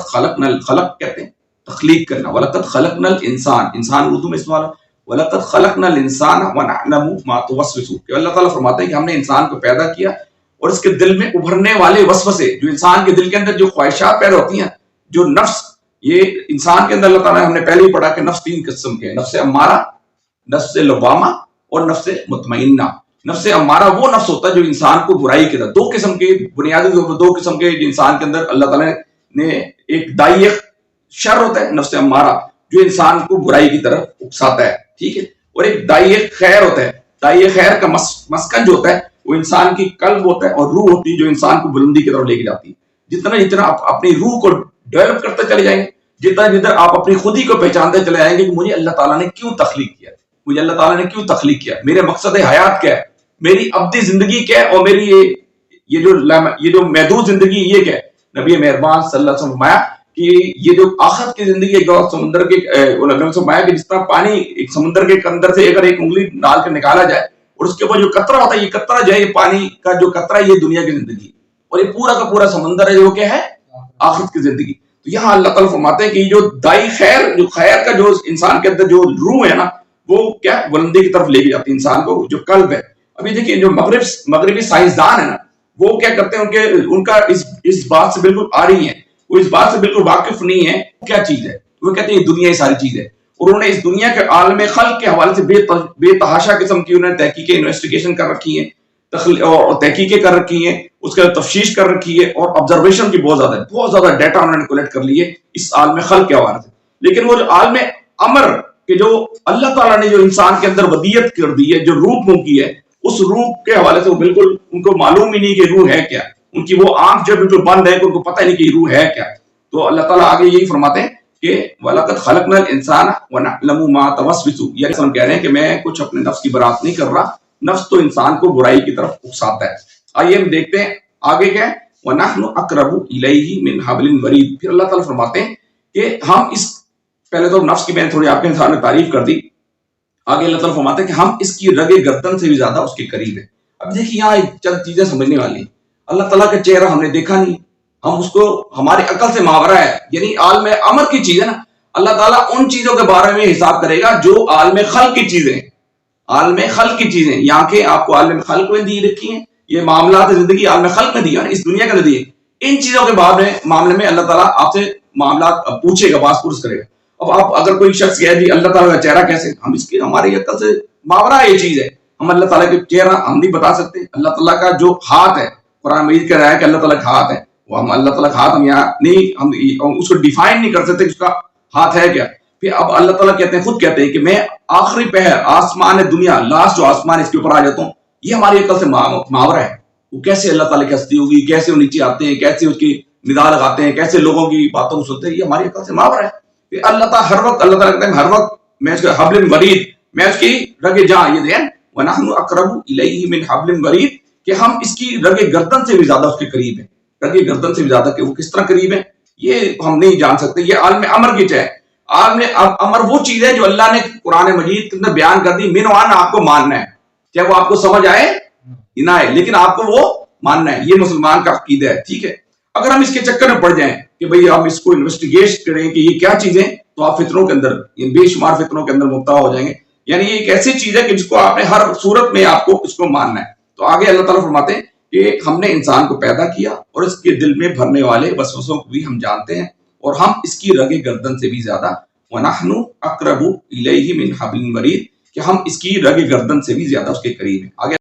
خلق کہتے ہیں تخلیق کرنا، وَلَقَدْ خَلَقْنَا الْإِنسَانَ، انسان اردو میں استعمال ہے، وَلَقَدْ خَلَقْنَا الْإِنسَانَ وَنَعْلَمُ مَا تُوَسْوِسُ، کہ اللہ تعالیٰ فرماتے ہیں کہ ہم نے انسان کو پیدا کیا اور اس کے دل میں ابھرنے والے وسوسے، جو انسان کے دل کے اندر جو خواہشات پیدا ہوتی ہیں، جو نفس، یہ انسان کے اندر اللہ تعالیٰ نے ہم نے پہلے ہی پڑھا کہ نفس 3 قسم کے ہیں، نفس امارہ، نفس لوامہ اور نفس مطمئنہ۔ نفس امارہ وہ نفس ہوتا ہے جو انسان کو برائی کے اندر، 2 قسم کے بنیادی 2 قسم کے انسان کے اندر اللہ تعالیٰ نے، ایک دائی شر ہوتا ہے نفس امارہ جو انسان کو برائی کی طرف اکساتا ہے، ٹھیک ہے، اور ایک دائی خیر ہوتا ہے، دائی خیر کا مسکن جو ہوتا ہے وہ انسان کی قلب ہوتا ہے اور روح ہوتی ہے جو انسان کو بلندی کی طرف لے کے جاتی ہے۔ جتنا آپ اپنی روح کو ڈیولپ کرتے چلے جائیں گے، جتنا آپ اپنی خودی کو پہچانتے چلے جائیں گے کہ مجھے اللہ تعالیٰ نے کیوں تخلیق کیا، مجھے اللہ تعالیٰ نے کیوں تخلیق کیا، میرے مقصد حیات کیا ہے، میری ابدی زندگی کیا ہے، اور میری یہ جو محدود زندگی یہ کیا ہے۔ نبی مہربان صلی اللہ علیہ وسلم فرمایا کہ یہ جو آخرت کی زندگی ایک سمندر کے فرمایا کہ جس طرح پانی ایک سمندر کے اندر سے اگر ایک انگلی ڈال کر نکالا جائے اور اس کے اوپر جو قطرہ ہوتا ہے، یہ قطرہ جو ہے، یہ پانی کا جو قطرہ، یہ دنیا کی زندگی، اور یہ پورا کا پورا سمندر ہے جو کیا ہے، آخرت کی زندگی۔ تو یہاں اللہ تعالیٰ فرماتے ہیں کہ جو دائی خیر، جو خیر کا جو انسان کے اندر جو روح ہے نا، وہ کیا بلندی کی طرف لے کے جاتی ہے انسان کو، جو قلب ہے۔ ابھی دیکھیے جو مغربی سائنسدان ہے نا، وہ کیا کرتے ہیں، ان کا اس بات سے بالکل آ رہی ہے، وہ اس بات سے بالکل واقف نہیں ہے کیا چیز ہے، وہ کہتے ہیں دنیا ہی ساری چیز ہے، اور انہوں نے اس دنیا کے عالم خلق کے حوالے سے بے تحاشا قسم کی انہوں نے تحقیقیں، انویسٹیگیشن کر رکھی ہیں، اور تحقیقیں کر رکی ہیں، اس کا تفتیش کر رکھی ہے، اور آبزرویشن کی بہت زیادہ ڈیٹا انہوں نے کلیکٹ کر لی ہے اس عالم خلق کے حوالے سے۔ لیکن وہ جو عالم امر کہ جو اللہ تعالیٰ نے جو انسان کے اندر ودیت کر دی ہے، جو روح پھونکی ہے، اس روح کے حوالے سے وہ بالکل ان کو معلوم ہی نہیں کہ روح ہے کیا، ان کی وہ آنکھ جو بالکل بند ہے کہ ان کو پتہ نہیں کہ روح ہے کیا۔ تو اللہ تعالیٰ آگے یہی فرماتے ہیں کہ وَلَقَدْ خَلَقْنَا الْإِنسَانَ وَنَعْلَمُ مَا تُوَسْوِسُ، یہ ہم کہہ رہے ہیں کہ میں کچھ اپنے نفس کی برات نہیں کر رہا، نفس تو انسان کو برائی کی طرف اکساتا ہے۔ آئیے ہم دیکھتے ہیں آگے کیا ہے، وَنَحْنُ أَقْرَبُ إِلَيْهِ مِنْ حَبْلِ الْوَرِيدِ۔ پھر اللہ تعالیٰ فرماتے ہیں کہ ہم اس، پہلے تو نفس کی میں نے تھوڑی آپ کے سامنے تعریف کر دی، آگے اللہ تعالیٰ فرماتے ہیں کہ ہم اس کی رگ گردن سے بھی زیادہ اس کے قریب ہیں۔ اب دیکھیے یہاں چند چیزیں سمجھنے والی، اللہ تعالیٰ کا چہرہ ہم نے دیکھا نہیں، ہم اس کو ہماری عقل سے ماورا ہے، یعنی عالم امر کی چیز ہے نا، اللہ تعالیٰ ان چیزوں کے بارے میں حساب کرے گا جو عالم خلق کی چیزیں ہیں، عالم خلق کی چیزیں، یہاں کے آپ کو عالم خلق میں دی رکھی ہیں، یہ معاملات زندگی عالم خلق میں دی ہے، اس دنیا کے اندر دی ہے، ان چیزوں کے معاملے میں اللہ تعالیٰ آپ سے معاملات پوچھے گا، باس پرس کرے گا۔ اب آپ اگر کوئی شخص کہے جی اللہ تعالیٰ کا چہرہ کیسے، ہم اس کی ہماری عقل سے ماورا یہ چیز ہے، ہم اللہ تعالیٰ کے چہرہ ہم نہیں بتا سکتے۔ اللہ تعالیٰ کا جو ہاتھ ہے، قرآن مجید کہہ رہا ہے کہ اللہ تعالیٰ کا ہاتھ ہے، وہ ہم اللہ تعالیٰ کا ہاتھ ہم یہاں نہیں، ہم اس کو ڈیفائن نہیں کر سکتے کہ اس کا ہاتھ ہے کیا۔ پھر اب اللہ تعالیٰ کہتے ہیں، خود کہتے ہیں کہ میں آخری پہر آسمان دنیا، لاسٹ جو آسمان اس کے اوپر آ جاتا ہوں، یہ ہماری عقل سے ماورا ہے۔ وہ کیسے اللہ تعالیٰ کی ہستی ہوگی، کیسے وہ نیچے آتے ہیں، کیسے اس کی ندا لگاتے ہیں، کیسے لوگوں کی باتوں کو سنتے ہیں، یہ ہماری عقل سے ماورا ہے۔ پھر اللہ تعالیٰ ہر وقت، اللہ تعالیٰ کہتے ہیں ہر وقت میں اس کا حبل ورید، میں اس کی رگ جاں، یہ دین وَنَحْنُ أَقْرَبُ إِلَيْهِ مِنْ حَبْلٍ وَرِيدٍ، کہ ہم اس کی رگ گردن سے بھی زیادہ اس کے قریب ہیں، رگ گردن سے بھی زیادہ، کہ وہ کس طرح قریب ہیں یہ ہم نہیں جان سکتے۔ یہ عالم امر کی چاہے، عالم امر وہ چیز ہے جو اللہ نے قرآن مجید کے اندر بیان کر دی، منوان آپ کو ماننا ہے، چاہے وہ آپ کو سمجھ آئے نہ آئے، لیکن آپ کو وہ ماننا ہے، یہ مسلمان کا عقیدہ ہے، ٹھیک ہے۔ اگر ہم اس کے چکر میں پڑ جائیں کہ بھئی ہم اس کو انویسٹیگیٹ کریں کہ یہ کیا چیزیں، تو آپ فطروں کے اندر، بے شمار فطروں کے اندر مبتلا ہو جائیں گے۔ یعنی یہ ایک ایسی چیز ہے کہ جس کو آپ نے ہر صورت میں آپ کو اس کو ماننا ہے۔ تو آگے اللہ تعالیٰ فرماتے ہیں کہ ہم نے انسان کو پیدا کیا اور اس کے دل میں بھرنے والے وسوسوں کو بھی ہم جانتے ہیں، اور ہم اس کی رگ گردن سے بھی زیادہ، وَنَحْنُ أَقْرَبُ إِلَيْهِ مِنْ حَبْلٍ وَرِيدٍ، کہ ہم اس کی رگ گردن سے بھی زیادہ اس کے قریب ہیں۔ آگے